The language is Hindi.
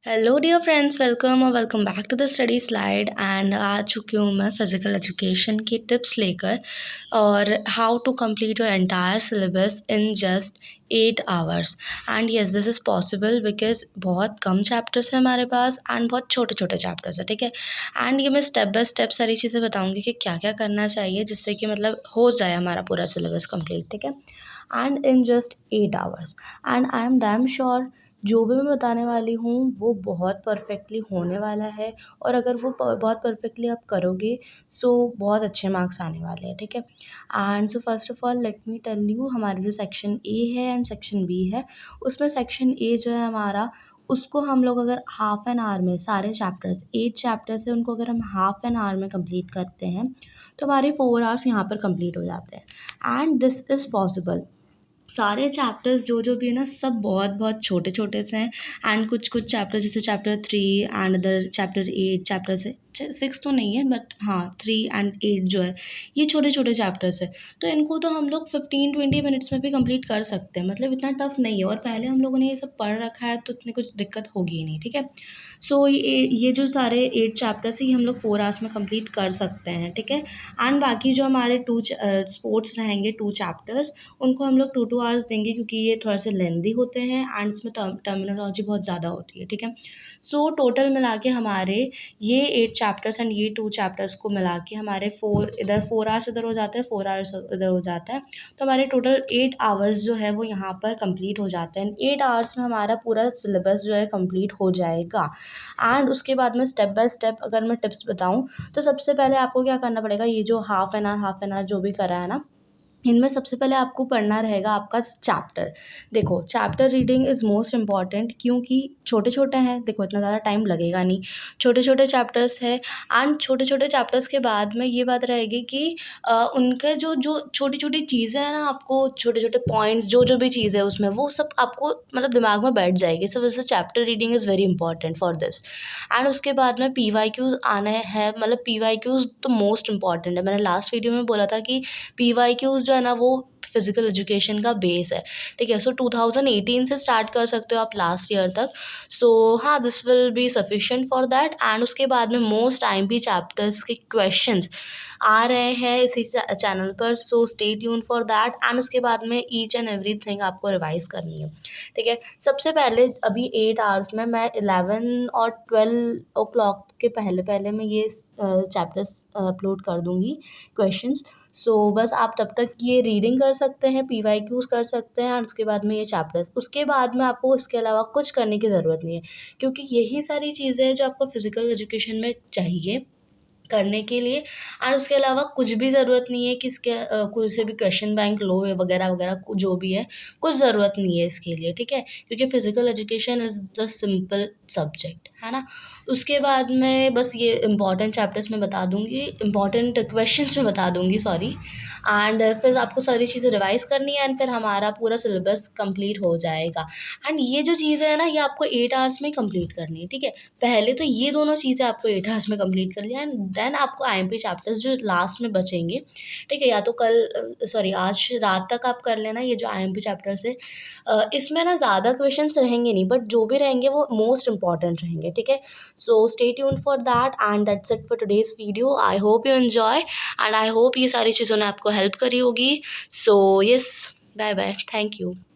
Hello dear friends, welcome back to the study slide. And आ चुकी हूँ मैं फ़िज़िकल एजुकेशन की टिप्स लेकर, और how to complete your entire syllabus in just 8 hours. And yes, this is possible because बहुत कम चैप्टर्स हैं हमारे पास एंड बहुत छोटे छोटे चैप्टर्स हैं, ठीक है। एंड ये मैं स्टेप बाय स्टेप सारी चीज़ें बताऊँगी कि क्या क्या करना चाहिए जिससे कि मतलब हो जाए हमारा पूरा सिलेबस कंप्लीट, ठीक है। And in just 8 hours. And I am damn sure जो भी मैं बताने वाली हूँ वो बहुत परफेक्टली होने वाला है, और अगर वो बहुत परफेक्टली आप करोगे सो बहुत अच्छे मार्क्स आने वाले हैं, ठीक है। And so first of all let me tell you, हमारे जो सेक्शन ए है एंड सेक्शन बी है, उसमें सेक्शन ए जो है हमारा, उसको हम लोग अगर हाफ एन आवर में सारे चैप्टर्स 8 चैप्टर्स है उनको अगर हम हाफ एन आवर में कंप्लीट करते हैं तो हमारे 4 आवर्स यहाँ पर कंप्लीट हो जाते हैं। And this is possible. सारे चैप्टर्स जो भी है ना, सब बहुत बहुत छोटे छोटे से हैं। एंड कुछ कुछ चैप्टर जैसे chapter 3 and other chapter 8, chapter 6 तो नहीं है, बट हाँ 3 एंड 8 जो है ये छोटे छोटे चैप्टर्स है। तो इनको तो हम लोग 15-20 मिनट्स में भी कंप्लीट कर सकते हैं, मतलब इतना टफ नहीं है, और पहले हम लोगों ने ये सब पढ़ रखा है तो इतनी कुछ दिक्कत होगी ही नहीं, ठीक है। सो ये जो सारे 8 चैप्टर्स है ये हम लोग 4 आवर्स में कंप्लीट कर सकते हैं, ठीक है। एंड बाकी जो हमारे स्पोर्ट्स रहेंगे 2 चैप्टर्स, उनको हम लोग 2-2 आवर्स देंगे क्योंकि ये थोड़ा से लेंदी होते हैं एंड इसमें टर्मिनोलॉजी बहुत ज़्यादा होती है, ठीक है। सो टोटल मिला के हमारे ये 8 चैप्टर्स एंड ये 2 चैप्टर्स को मिला के हमारे 4 आवर्स इधर हो जाते हैं, 4 आवर्स इधर हो जाता है। तो हमारे टोटल 8 आवर्स जो है वो यहाँ पर कंप्लीट हो जाते हैं। 8 आवर्स में हमारा पूरा सिलेबस जो है कंप्लीट हो जाएगा। एंड उसके बाद में स्टेप बाय स्टेप अगर मैं टिप्स बताऊँ तो सबसे पहले आपको क्या करना पड़ेगा, ये जो हाफ एन आवर जो भी करा है ना, इनमें सबसे पहले आपको पढ़ना रहेगा आपका चैप्टर। देखो, chapter reading is most important क्योंकि छोटे छोटे हैं, देखो इतना ज़्यादा टाइम लगेगा नहीं, छोटे छोटे चैप्टर्स है। एंड छोटे छोटे चैप्टर्स के बाद में ये बात रहेगी कि उनके जो जो छोटी छोटी चीज़ें हैं ना, आपको छोटे छोटे पॉइंट्स जो जो भी चीज़ है उसमें वो सब आपको मतलब दिमाग में बैठ जाएगी। सो वैसे chapter reading is very important for this. And उसके बाद में PYQs आने हैं, मतलब PYQs तो मोस्ट इंपॉर्टेंट है। मैंने लास्ट वीडियो में बोला था कि PYQs जो है ना वो फिजिकल एजुकेशन का बेस है, ठीक है। सो 2018 से स्टार्ट कर सकते हो आप लास्ट ईयर तक। सो हाँ, this will be sufficient for that. And उसके बाद में मोस्ट IMP चैप्टर्स के क्वेश्चंस आ रहे हैं इसी चैनल पर, सो stay tune for that. And उसके बाद में ईच एंड एवरीथिंग आपको रिवाइज करनी है, ठीक है। सबसे पहले अभी 8 आवर्स में मैं 11 और 12 o'clock के पहले पहले मैं ये चैप्टर्स अपलोड कर दूँगी, क्वेश्चंस। सो बस आप तब तक ये रीडिंग कर सकते हैं, PYQs कर सकते हैं, और उसके बाद में ये चैप्टर्स, उसके बाद में आपको इसके अलावा कुछ करने की ज़रूरत नहीं है, क्योंकि यही सारी चीज़ें हैं जो आपको फिजिकल एजुकेशन में चाहिए करने के लिए। और उसके अलावा कुछ भी ज़रूरत नहीं है कि इसके कोई से भी क्वेश्चन बैंक लो या वगैरह वगैरह जो भी है, कुछ ज़रूरत नहीं है इसके लिए, ठीक है। क्योंकि physical education is the simple subject, है ना। उसके बाद में बस ये इंपॉर्टेंट चैप्टर्स में बता दूँगी, इंपॉर्टेंट क्वेश्चंस में बता दूँगी, सॉरी। एंड फिर आपको सारी चीज़ें रिवाइज़ करनी है एंड फिर हमारा पूरा सिलेबस कंप्लीट हो जाएगा। एंड ये जो चीज़ें हैं ना, ये आपको 8 आवर्स में कंप्लीट करनी है, ठीक है। पहले तो ये दोनों चीज़ें आपको 8 आवर्स में कंप्लीट कर लिया, एंड देन आपको IMP चैप्टर्स जो लास्ट में बचेंगे, ठीक है, या तो सॉरी आज रात तक आप कर लेना ये जो IMP चैप्टर्स है। इसमें ना ज़्यादा क्वेश्चंस रहेंगे नहीं, बट जो भी रहेंगे वो मोस्ट इंपॉर्टेंट रहेंगे, ठीक है। So stay tune for that and that's it for today's video. I hope you enjoy and I hope ये सारी चीज़ों ने आपको हेल्प करी होगी। So yes, bye bye, thank you.